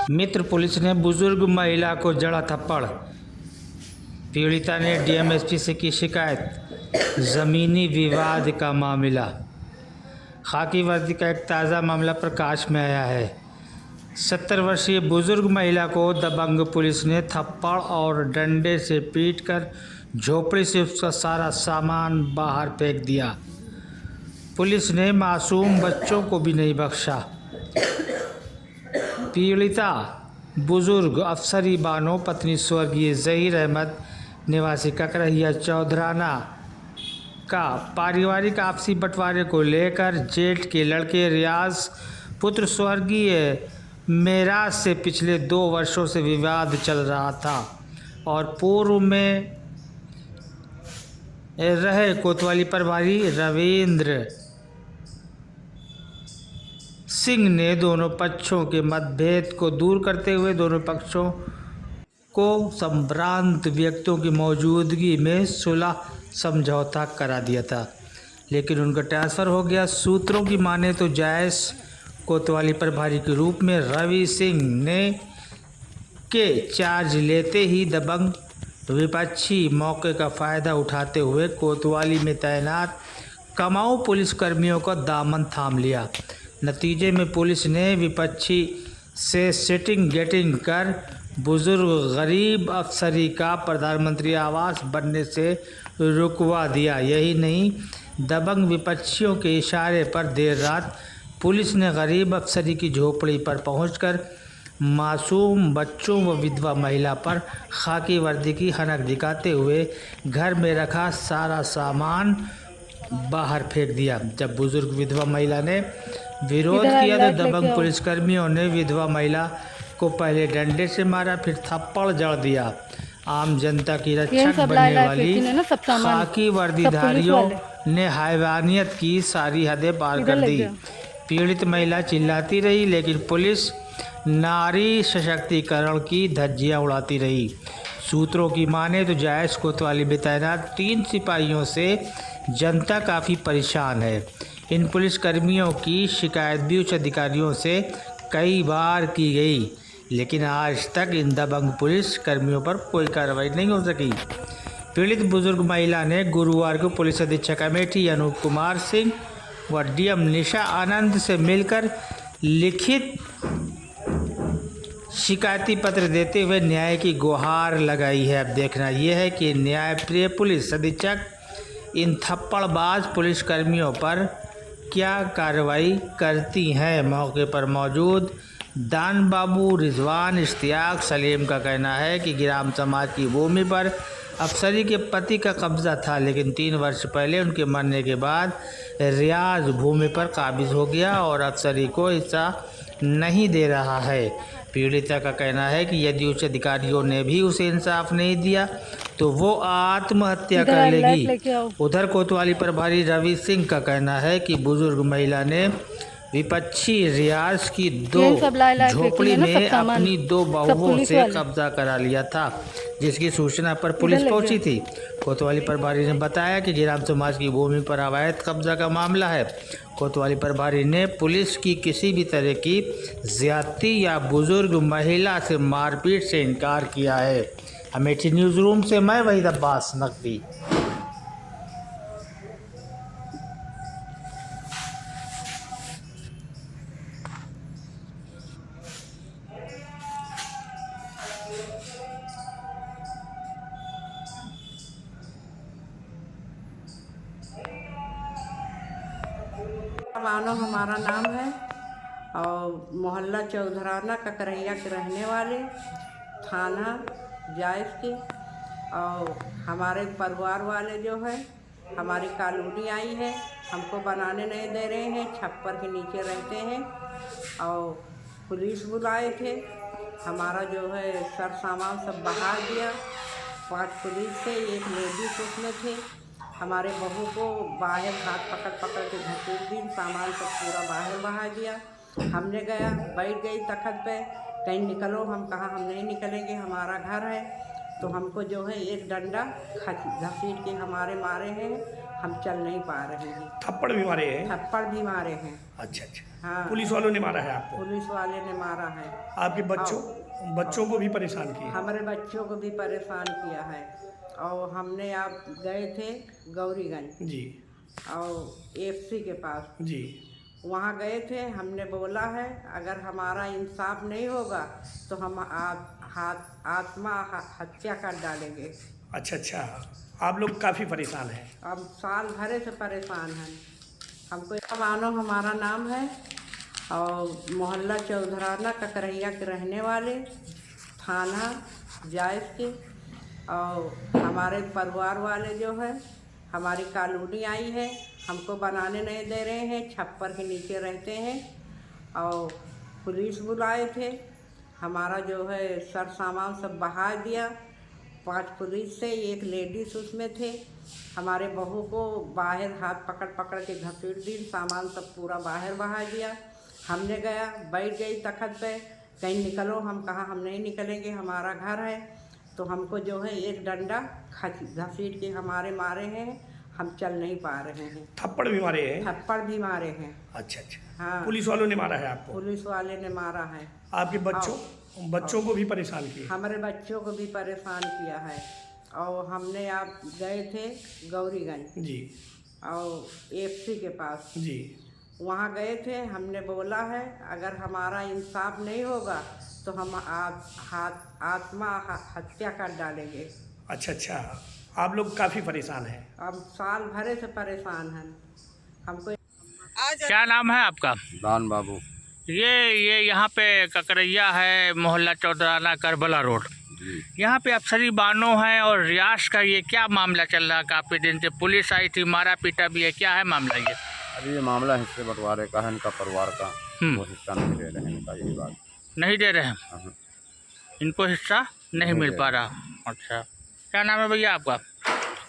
मित्र police ने बुजुर्ग महिला को जड़ा थप्पड़। पीड़िता ने डीएमएसपी से की शिकायत। ज़मीनी विवाद का मामला। खाकी वर्दी का एक ताज़ा मामला प्रकाश में आया है। 70 वर्षीय बुजुर्ग महिला को दबंग पुलिस ने थप्पड़ और डंडे से पीटकर झोपड़ी से उसका सारा सामान बाहर फेंक दिया। पुलिस ने मासूम बच्चों को भी नहीं बख्शा। पीड़िता बुजुर्ग अफसरी बानो पत्नी स्वर्गीय ज़हीर अहमद निवासी ककरहिया चौधराना का पारिवारिक आपसी बंटवारे को लेकर जेठ के लड़के रियाज पुत्र स्वर्गीय मेराज से पिछले 2 वर्षों से विवाद चल रहा था और पूर्व में रहे कोतवाली प्रभारी रविंद्र सिंह ने दोनों पक्षों के मतभेद को दूर करते हुए दोनों पक्षों को संभ्रांत व्यक्तियों की मौजूदगी में सुलह समझौता करा दिया था, लेकिन उनका ट्रांसफ़र हो गया। सूत्रों की माने तो जायस कोतवाली प्रभारी के रूप में रवि सिंह ने के चार्ज लेते ही दबंग विपक्षी मौके का फ़ायदा उठाते हुए कोतवाली में तैनात कमाऊ पुलिसकर्मियों का दामन थाम लिया। नतीजे में पुलिस ने विपक्षी से सिटिंग गेटिंग कर बुजुर्ग गरीब अफसरी का प्रधानमंत्री आवास बनने से रुकवा दिया। यही नहीं, दबंग विपक्षियों के इशारे पर देर रात पुलिस ने गरीब अफसरी की झोपड़ी पर पहुंचकर मासूम बच्चों व विधवा महिला पर खाकी वर्दी की हनक दिखाते हुए घर में रखा सारा सामान बाहर फेंक दिया। जब बुजुर्ग विधवा महिला ने विरोध किया तो दबंग पुलिसकर्मियों ने विधवा महिला को पहले डंडे से मारा, फिर थप्पड़ जड़ दिया। आम जनता की रक्षक बनने वाली खाकी वर्दीधारियों ने हैवानियत की सारी हदें पार कर दी। पीड़ित महिला चिल्लाती रही, लेकिन पुलिस नारी सशक्तिकरण की धज्जियां उड़ाती रही। सूत्रों की माने तो जायस कोतवाली में तैनात 3 सिपाहियों से जनता काफ़ी परेशान है। इन पुलिसकर्मियों की शिकायत भी उच्च अधिकारियों से कई बार की गई, लेकिन आज तक इन दबंग पुलिस कर्मियों पर कोई कार्रवाई नहीं हो सकी। पीड़ित बुजुर्ग महिला ने गुरुवार को पुलिस अधीक्षक अमेठी अनूप कुमार सिंह व डीएम निशा आनंद से मिलकर लिखित शिकायती पत्र देते हुए न्याय की गुहार लगाई है। अब देखना यह है कि न्यायप्रिय पुलिस अधीक्षक इन थप्पड़बाज पुलिसकर्मियों पर क्या कार्रवाई करती हैं। मौके पर मौजूद दान बाबू, रिजवान, इश्तियाक, सलीम का कहना है कि ग्राम समाज की भूमि पर अफसरी के पति का कब्जा था, लेकिन 3 वर्ष पहले उनके मरने के बाद रियाज भूमि पर काबिज हो गया और अफसरी को हिस्सा नहीं दे रहा है। पीड़िता का कहना है कि यदि उच्च अधिकारियों ने भी उसे इंसाफ नहीं दिया तो वो आत्महत्या कर लेगी। उधर कोतवाली प्रभारी रवि सिंह का कहना है कि बुजुर्ग महिला ने विपक्षी रियाज की 2 झोपड़ी में अपनी 2 बहुओं से कब्जा करा लिया था, जिसकी सूचना पर पुलिस पहुंची थी। कोतवाली प्रभारी ने बताया कि ग्राम समाज की भूमि पर अवैध कब्जा का मामला है। कोतवाली प्रभारी ने पुलिस की किसी भी तरह की ज्यादती या बुजुर्ग महिला से मारपीट से इनकार किया है। अमेठी न्यूज़ रूम से मैं वहीद अब्बास नकवी। मानो हमारा नाम है और मोहल्ला चौधराना ककरहिया के रहने वाले, थाना जायस की। और हमारे परिवार वाले जो है हमारी कॉलोनी आई है, हमको बनाने नहीं दे रहे हैं, छप्पर के नीचे रहते हैं। और पुलिस बुलाए थे, हमारा जो है सर सामान सब बहा दिया। 5 पुलिस थे, 1 लेडीज उसमें थे। हमारे बहू को बाहर हाथ पकड़ पकड़ के घसीट दी, सामान सब पूरा बाहर बहा दिया। हमने गया, बैठ गई तख्त पे, कहीं निकलो। हम कहा हम नहीं निकलेंगे, हमारा घर है। तो हमको जो है एक डंडा घसीट के हमारे मारे हैं हम चल नहीं पा रहे हैं। थप्पड़ भी मारे हैं? थप्पड़ भी मारे हैं। अच्छा अच्छा। हाँ, पुलिस वालों ने मारा है आपको? पुलिस वाले ने मारा है। आपके बच्चों को भी परेशान किया? हमारे बच्चों को भी परेशान किया है। और हमने आप गए थे गौरीगंज जी और एफसी के पास, जी। वहाँ गए थे। हमने बोला है अगर हमारा इंसाफ नहीं होगा तो हम आत्महत्या कर डालेंगे। अच्छा अच्छा। आप लोग काफ़ी परेशान हैं? अब साल भरे से परेशान हैं। हमको मानो हमारा नाम है और मोहल्ला चौधराना ककरैया के रहने वाले, थाना जायस के। और हमारे परिवार वाले जो है, हमारी कॉलोनी आई है, हमको बनाने नहीं दे रहे हैं, छप्पर के नीचे रहते हैं। और पुलिस बुलाए थे, हमारा जो है सर सामान सब बहा दिया। 5 पुलिस से, एक लेडीज उसमें थे। हमारे बहू को बाहर हाथ पकड़ पकड़ के घसीट दी, सामान सब पूरा बाहर बहा दिया। हमने गया, बैठ गई तखत पे, कहीं निकलो। हम कहा हम नहीं निकलेंगे, हमारा घर है। तो हमको जो है एक डंडा घसीट के हमारे मारे हैं, हम चल नहीं पा रहे हैं। थप्पड़ भी मारे हैं? थप्पड़ भी मारे हैं। अच्छा अच्छा। हाँ, पुलिस वालों ने मारा है आपको? पुलिस वाले ने मारा है। आपके बच्चों को भी परेशान किया? हमारे बच्चों को भी परेशान किया है। और हमने आप गए थे गौरीगंज जी और एफसी के पास, जी। वहाँ गए थे। हमने बोला है अगर हमारा इंसाफ नहीं होगा तो हम आत्महत्या कर डालेंगे। अच्छा अच्छा। आप लोग काफ़ी परेशान हैं? अब साल भरे से परेशान हैं। हमको क्या नाम है आपका? दान बाबू। ये यहाँ पे ककरैया है, मोहल्ला चौधराना, करबला रोड। यहाँ पे अफसरी बानो है और रियाज का ये क्या मामला चल रहा है? काफ़ी दिन से पुलिस आई थी, मारा पीटा भी है, क्या है मामला ये? अरे ये मामला हिस्से बंटवारे का है, इनका परिवार का। वो हिस्सा नहीं दे रहे हैं, इनका यही बात। नहीं दे रहे हैं, हाँ। इनको हिस्सा नहीं मिल पा रहा। अच्छा, क्या नाम है भैया आपका?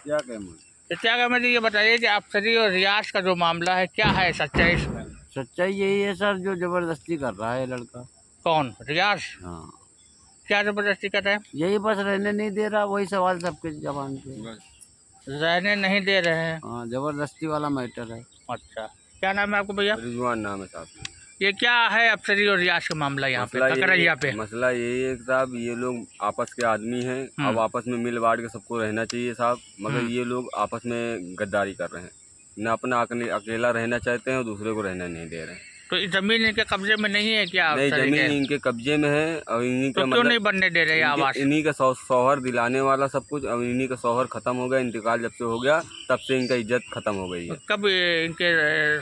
क्या कहें? क्या मुझे ये बताइए कि अफसरी और रियाज का जो मामला है, क्या है सच्चाई इसमें? सच्चाई यही है सर, जो जबरदस्ती कर रहा है लड़का। कौन? रियाज? हाँ, क्या जबरदस्ती कर रहे हैं? यही बस रहने नहीं दे रहा, वही सवाल सबके जबान पे। रहने नहीं दे रहे हैं। हाँ, जबरदस्ती वाला मैटर है। अच्छा, क्या नाम है आपको भैया? रिजवान नाम है साहब। ये क्या है अफसरी और रियाज का मामला यहाँ पे ककरैया पे? मसला यही है साहब, ये लोग आपस के आदमी हैं। अब आपस में मिल बांट के सबको रहना चाहिए साहब, मगर ये लोग आपस में गद्दारी कर रहे हैं। न अपना अकेला रहना चाहते हैं और दूसरे को रहना नहीं दे रहे हैं। तो इस जमीन इनके कब्जे में नहीं है क्या? नहीं, जमीन इनके कब्जे में है और इन्हीं का तो क्यों नहीं बनने दे रहे आवास? इन्हीं का शौहर दिलाने वाला सब कुछ। अब इन्हीं का शौहर खत्म हो गया, इंतकाल जब से हो गया तब से इनका इज्जत खत्म हो गई है। कब इनके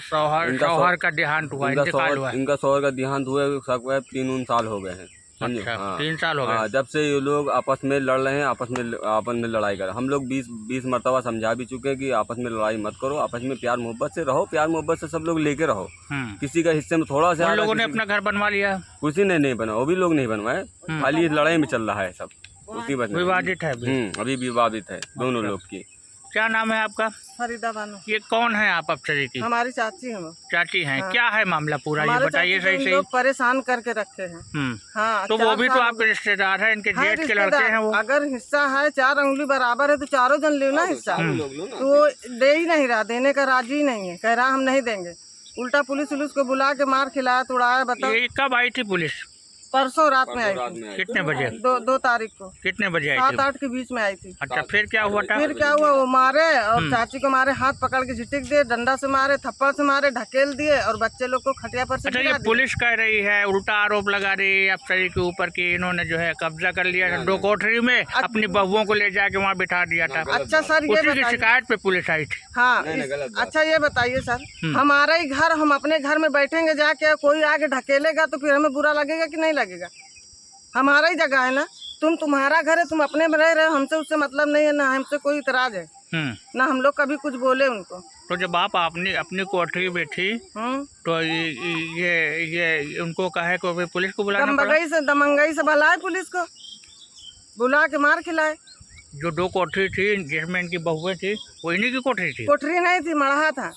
शौहर का देहांत हुआ, इंतकाल हुआ? इनका शौहर का देहांत हुआ 3 साल हो गए हैं। अच्छा, हाँ, 3 साल हो गए। जब से ये लोग आपस में लड़ रहे हैं, आपस में लड़ाई कर। हम लोग 20 मरतबा समझा भी चुके हैं कि आपस में लड़ाई मत करो, आपस में प्यार मोहब्बत से रहो, प्यार मोहब्बत से सब लोग लेके रहो। किसी का हिस्से में थोड़ा सा लोगों ने अपना घर बनवा लिया, किसी ने नहीं बना, वो भी लोग नहीं बनवाए, खाली लड़ाई में चल रहा है सब। उसी वजह विवादित है अभी विवादित है दोनों लोग की। क्या नाम है आपका? फरीदा बानो। ये कौन है आप अफसरी की? हमारी चाची हैं वो। चाची हैं। हाँ। क्या है मामला पूरा ये बताइए सही से। सही। लोग परेशान करके रखे हैं। हाँ, तो वो भी तो आपके रिश्तेदार हैं, इनके हाँ, जेठ के लड़के हैं वो। अगर हिस्सा है 4 अंगुली बराबर है तो चारों जन ले ना हिस्सा। तो वो दे ही नहीं रहा, देने का राजी ही नहीं है, कह रहा हम नहीं देंगे। उल्टा पुलिस को बुला के मार खिलाया तोड़ाया। बताओ ये कब आई थी पुलिस? परसों रात में आई थी। कितने बजे? 2 तारीख को। कितने बजे आई थी? 7-8 के बीच में आई थी। अच्छा, फिर क्या हुआ था? फिर क्या हुआ, वो मारे और चाची को मारे, हाथ पकड़ के झिटिक दिए, डंडा से मारे, थप्पड़ से मारे, ढकेल दिए और बच्चे लोग को खटिया पर से अच्छा, गिरा ये दिए। पुलिस कह रही है, उल्टा आरोप लगा रही है अफसरी के ऊपर कि इन्होंने जो है कब्जा कर लिया था 2 कोठरी में, अपनी बहुओं को ले जाके वहाँ बिठा दिया था। अच्छा सर, ये उसी की बताइए। शिकायत पे पुलिस आई थी। हाँ, अच्छा ये बताइए सर, हमारा ही घर, हम अपने घर में बैठेंगे जाके, कोई आके ढकेलेगा तो फिर हमें बुरा लगेगा कि नहीं लगेगा? हमारा ही जगह है ना, तुम्हारा घर है, तुम अपने में रह रहे हो, हमसे उससे मतलब नहीं है, ना हमसे कोई इतराज है, ना हम लोग कभी कुछ बोले उनको। तो जब आप अपनी कोठरी में थी तो ये उनको कहे को पुलिस को बुलाना पड़ा? दमंगई से बुलाए, पुलिस को बुला के मार खिलाए। जो 2 कोठरी थी जिसमें इनकी बहुएं थी, वो इन्हीं की कोठरी थी? कोठरी नहीं थी, मढ़ा था।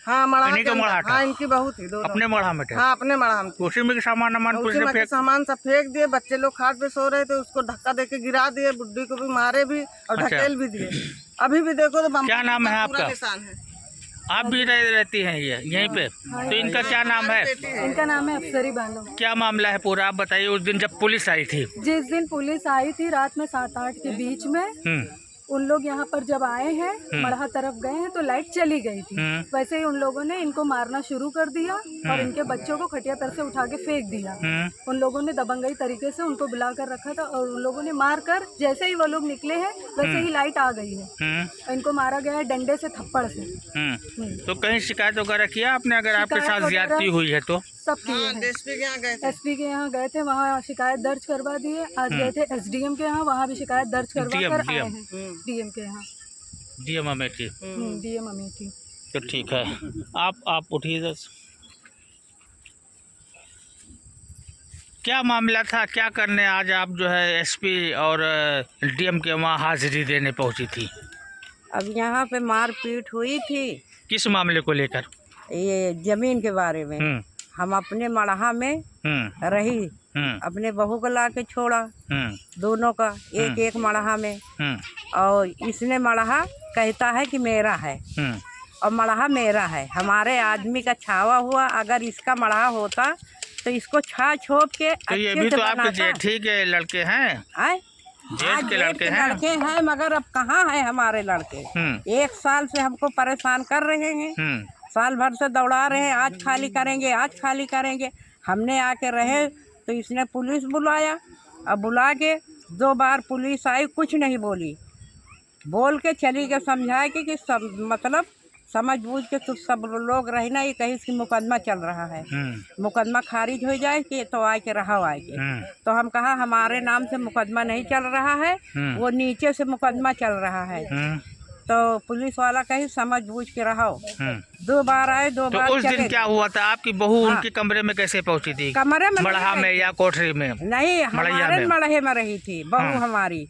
हाँ, मढ़ा इन्हीं का मढ़ा था। हाँ, इनकी बहू थी, दोनों अपने मढ़ा में थे। हाँ, अपने मढ़ा में। उसी में सामान पुलिस ने फेंक सामान सब फेंक दिए, बच्चे लोग खाट पे सो रहे थे, उसको धक्का देके गिरा दिए, बुड्ढी को भी मारे भी और ढकेल भी दिए। अभी भी देखो तो बम क्या नाम है पूरा आपका? निशान है। आप भी रहती हैं ये यहीं पे? तो इनका क्या नाम है? इनका नाम है अफसरी बानो। क्या मामला है पूरा, आप बताइए। उस दिन जब पुलिस आई थी। जिस दिन पुलिस आई थी रात में 7-8 के बीच में, उन लोग यहाँ पर जब आए हैं, मड़हा तरफ गए हैं तो लाइट चली गई थी। वैसे ही उन लोगों ने इनको मारना शुरू कर दिया और इनके बच्चों को खटिया तर से उठा के फेंक दिया। उन लोगों ने दबंगई तरीके से उनको बुला कर रखा था और उन लोगों ने मार कर जैसे ही वो लोग निकले हैं वैसे ही लाइट आ गई है। इनको मारा गया है डंडे से, थप्पड़ से। तो कहीं शिकायत वगैरह किया आपने, अगर आपके शिकायत साथ ज्यादती हुई है तो? सब किए हैं। एसपी के यहाँ गए थे। एसपी के यहाँ गए थे, वहाँ शिकायत दर्ज करवा दिए। आज गए थे एसडीएम के यहाँ, वहाँ भी शिकायत दर्ज करवा कर आए हैं। डीएम के यहाँ, डीएम अमेठी। डीएम अमेठी। तो ठीक है, आप उठिए दस। क्या मामला था, क्या करने आज आप जो है एसपी और डीएम के वहाँ हाजिरी देने पहुँची थी? अब यहाँ पे मारपीट हुई थी। किस मामले को लेकर? ये जमीन के बारे में। हम अपने मड़हा में रही, अपने बहू को ला के छोड़ा, दोनों का एक एक मड़हा में। और इसने मड़हा कहता है कि मेरा है और मड़हा मेरा है। हमारे आदमी का छावा हुआ, अगर इसका मड़हा होता तो इसको छा छोप के तो ये भी तो आपके जेठी के लड़के हैं? जेठ के लड़के हैं मगर अब कहाँ है हमारे लड़के। 1 साल से हमको परेशान कर रहे हैं, साल भर से दौड़ा रहे हैं, आज खाली करेंगे, आज खाली करेंगे। हमने आके रहे तो इसने पुलिस बुलाया। अब बुला के 2 बार पुलिस आई, कुछ नहीं बोली, बोल के चली गई, समझाए कि सब मतलब समझ बूझ के तो सब लोग रहे ना, ये कहीं कि मुकदमा चल रहा है, मुकदमा खारिज हो जाए कि तो आए के रहा आए के। तो हम कहा हमारे नाम से मुकदमा नहीं चल रहा है, वो नीचे से मुकदमा चल रहा है। तो पुलिस वाला कहीं समझ बूझ के रहो। 2 बार आए, 2 बार तो उस दिन क्या हुआ था? आपकी बहू उनके कमरे में कैसे पहुंची थी? कमरे में मड़हा में या कोठरी में? नहीं, हमारे मड़हे में रही थी बहू हमारी।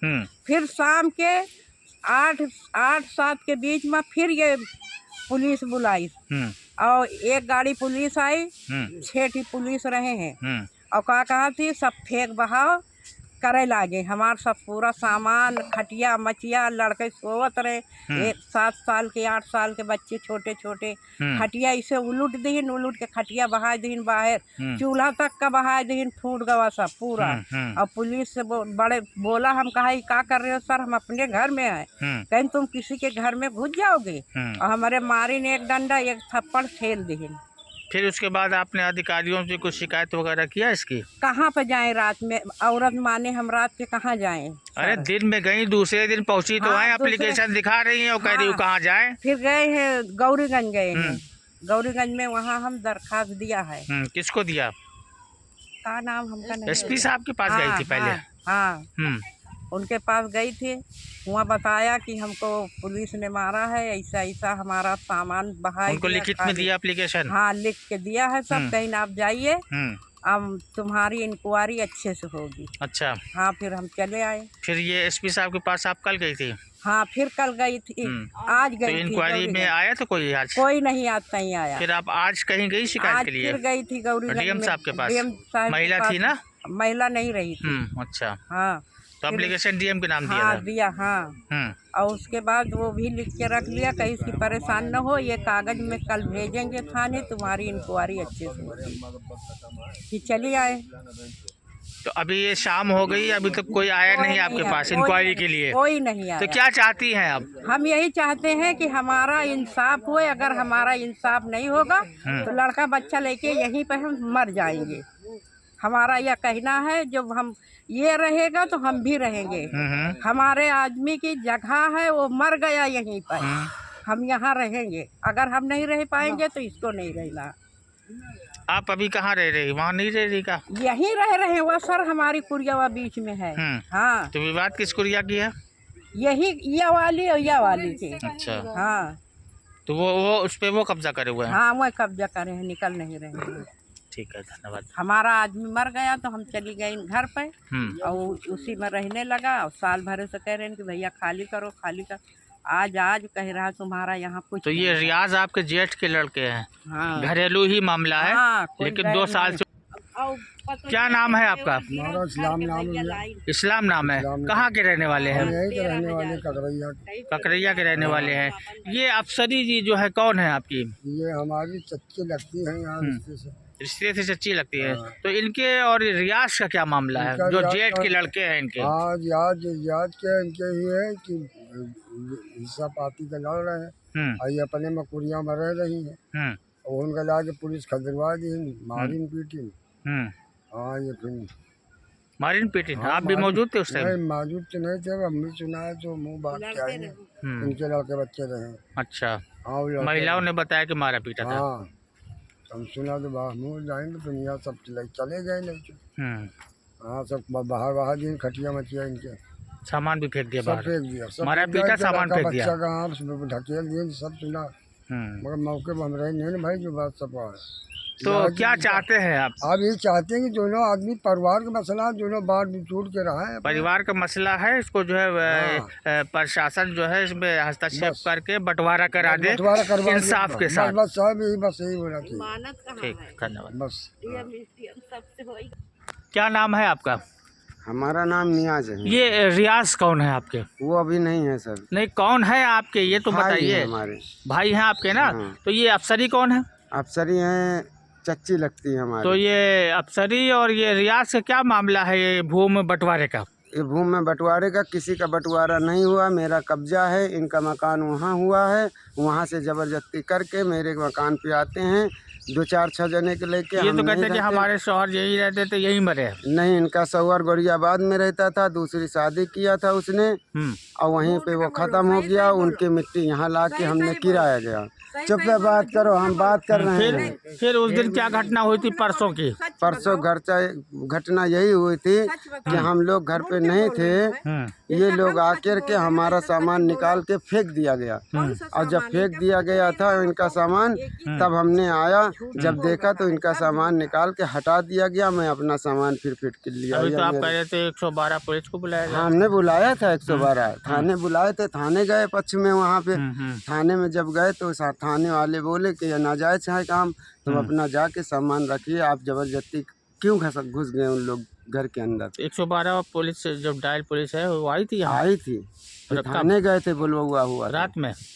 फिर शाम के 8-7 के बीच में फिर ये पुलिस बुलाई और एक गाड़ी पुलिस आई, 6 पुलिस रहे हैं और कहा थी सब फेंक बहाव करे लागे। हमार सब पूरा सामान, खटिया मचिया, लड़के सोवत रहे, 7 साल के 8 साल के बच्चे छोटे छोटे, खटिया इसे उलट दीन, उलट के खटिया बहा दीन बाहर, चूल्हा तक का बहा दीन, फूट गवा सब पूरा। और पुलिस से बड़े बोला, हम कहा क्या कर रहे हो सर, हम अपने घर में आए। कहीं तुम किसी के घर में घुस जाओगे? और हमारे मारी ने एक डंडा एक थप्पड़ खेल दीन। फिर उसके बाद आपने अधिकारियों से कुछ शिकायत वगैरह किया इसकी? कहाँ पे जाएं रात में, औरत माने हम रात के कहाँ जाएं? अरे दिन में गई, दूसरे दिन पहुंची तो आए, एप्लीकेशन दिखा रही हैं और कह रही हूँ कहाँ जाएं? फिर गए हैं गौरीगंज, गए हैं गौरीगंज में, वहाँ हम दरखास्त दिया है। किसको दिया? का नाम हमका नहीं। एसपी साहब के पास गई थी पहले? हाँ, उनके पास गई थी, वहाँ बताया कि हमको पुलिस ने मारा है, ऐसा ऐसा हमारा सामान बहा। उनको लिखित में दिया एप्लीकेशन? हाँ, लिख के दिया है सब, कहीं आप जाइए, अब तुम्हारी इंक्वायरी अच्छे से होगी। अच्छा। हाँ, फिर हम चले आए। फिर ये एसपी साहब के पास आप कल गई थी? हाँ, फिर कल गई थी, आज गई तो थी। इंक्वायरी में आया तो कोई आज? कोई नहीं, आज नहीं आया। फिर आप आज कहीं गई शिकायत के लिए? फिर गई थी गौरीगंज डीएम साहब के पास? डीएम साहब महिला थी ना? महिला नहीं रही थी। अच्छा। हाँ, तो एप्लीकेशन डीएम के नाम दिया? हाँ, दिया। हाँ, और उसके बाद वो भी लिख के रख लिया, कहीं इसकी परेशान न हो, ये कागज में कल भेजेंगे थाने, तुम्हारी इंक्वायरी अच्छे से होगी। कि चली आए। तो अभी ये शाम हो गई, अभी तक कोई आया नहीं आपके पास इंक्वायरी के लिए? कोई नहीं आया। तो क्या चाहती हैं अब? हम यही चाहते हैं कि हमारा इंसाफ हो। अगर हमारा इंसाफ नहीं होगा तो लड़का बच्चा लेके यहीं पर हम मर जाएंगे। हमारा यह कहना है, जब हम ये रहेगा तो हम भी रहेंगे। हमारे आदमी की जगह है, वो मर गया यहीं पर, हम यहाँ रहेंगे। अगर हम नहीं रह पाएंगे तो इसको नहीं रहना। आप अभी कहाँ रह रही? वहाँ नहीं रह रही का? यहीं रह रहे हैं, वो सर हमारी कुरिया बीच में है। हाँ। तो विवाद किस कुरिया की है? यही ये वाली और यह वाली की। अच्छा। हाँ, तो वो उस पे वो कब्जा करे हुए हैं? हाँ, वो कब्जा करे हैं, निकल नहीं रहे हैं। ठीक है, धन्यवाद। हमारा आदमी मर गया तो हम चली गई घर पे और उसी में रहने लगा। और साल भर से कह रहे हैं कि भैया खाली करो, खाली कर। आज कह रहा तुम्हारा यहाँ कुछ। तो ये रियाज आपके जेठ के लड़के हैं? हाँ, घरेलू ही मामला है? हाँ, लेकिन 2 साल से क्या नाम है आपका? हमारा इस्लाम नाम है। इस्लाम नाम है। कहाँ के रहने वाले हैं? यहीं के रहने वाले ककरैया के। ककरैया के रहने वाले हैं। ये अफसरी जी जो है कौन है आपकी? ये हमारी चच्ची लगती है यहाँ रिश्ते से। रिश्ते से चच्ची लगती है। तो इनके और रियाज का क्या मामला है? इनका जो रियाज जेठ का- के लड़के हैं इनके। हाँ याद के इनके ही है कि हिस्सा पाती के लड़ रहे हैं और ये अपने में कुड़िया में रह रही है और उनका लाके पुलिस खदरवा दी, मारिन पीटी। हाँ ये फिर मारिन पीटिन। हाँ, आप भी मौजूद थे उस टाइम? नहीं मौजूद तो नहीं थे, हमने सुना है तो मुँह बात क्या है। इनके लड़के बच्चे रहे। अच्छा। हाँ वो लड़के- महिलाओं ने बताया कि मारा पीटा था। हाँ हम सुना तो बाहर मुँह जाएंगे दुनिया सब चले गए नहीं तो। हाँ सब बाहर दिन खटिया मचिया इनके सामान भी फेंक दिया सब बाहर। फेंक दिया, सब मारा फेंक पीटा, दिया, सामान लड़का फेंक दिया। बच्चा का हाथ ढकेल दिए, सब सुना मगर मौके पर हम रहे नहीं ना भाई जो बात सब है। तो क्या चाहते हैं आप? आप ये चाहते हैं कि दोनों आदमी परिवार का मसला दोनों बात टूट के रहा है। परिवार का मसला है, इसको जो है प्रशासन जो है इसमें हस्तक्षेप करके बंटवारा करा दे बंटवारा करवा दिया। इंसाफ के साथ। बस साहब यही बोला चाहिए। ठीक, धन्यवाद। बस क्या नाम है आपका? हमारा नाम नियाज है। ये रियाज कौन है आपके? वो अभी नहीं है सर। नहीं, कौन है आपके ये तो भाई हैं बताइए। हमारे भाई हैं आपके ना? हाँ। तो ये अफसरी कौन है? अफसरी हैं, चच्ची लगती है हमारी। तो ये अफसरी और ये रियाज का क्या मामला है ये भूमि बंटवारे का? ये भूमि में बंटवारे का किसी का बंटवारा नहीं हुआ, मेरा कब्जा है। इनका मकान वहाँ हुआ है, वहाँ से जबरदस्ती करके मेरे मकान पे आते हैं 2-4-6 जने के लेके। ये हम तो नहीं कहते हैं कि रहते। हमारे शौहर यही रहते थे, यही मरे हैं। नहीं, इनका सौर गोरियाबाद में रहता था, दूसरी शादी किया था उसने और वहीं पे वो खत्म हो गया। उनकी मिट्टी यहाँ ला के हमने किराया गया। चुप पे बात करो, हम बात कर रहे हैं। फिर उस दिन क्या घटना हुई थी परसों की? परसों घटना यही हुई थी कि हम लोग घर पे नहीं थे, ये लोग आकर के हमारा सामान निकाल के फेंक दिया गया और जब फेंक दिया गया था इनका सामान, तब हमने आया, जब देखा तो इनका सामान निकाल के हटा दिया गया। मैं अपना सामान फिर फिट कर लिया। अभी तो आप कह रहे थे 112 पुलिस को बुलाया गया। हमने बुलाया था 112, थाने बुलाए थे, थाने गए पक्ष में। वहाँ पे थाने में जब गए तो थाने वाले बोले कि यह नाजायज है काम, तुम अपना जाके सामान रखिए, आप जबरदस्ती क्यों घुस गए उन लोग घर के अंदर। 112 पुलिस जब डायल पुलिस है वो आई थी यहाँ? आई थी, फिर थाने गए थे, बुलवा हुआ था।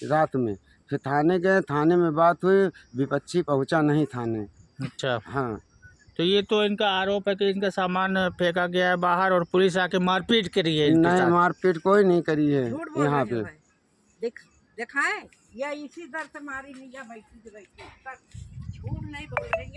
रात में फिर थाने गए, थाने में बात हुई, विपक्षी पहुँचा नहीं थाने। अच्छा। हाँ, तो ये तो इनका आरोप है कि इनका सामान फेंका गया है बाहर और पुलिस आके मारपीट करी है इनके नहीं साथ। मारपीट कोई नहीं करी है यहाँ पे। दिखाए या इसी दर से मारी नहीं या बैठी झूठ नहीं बोल रही।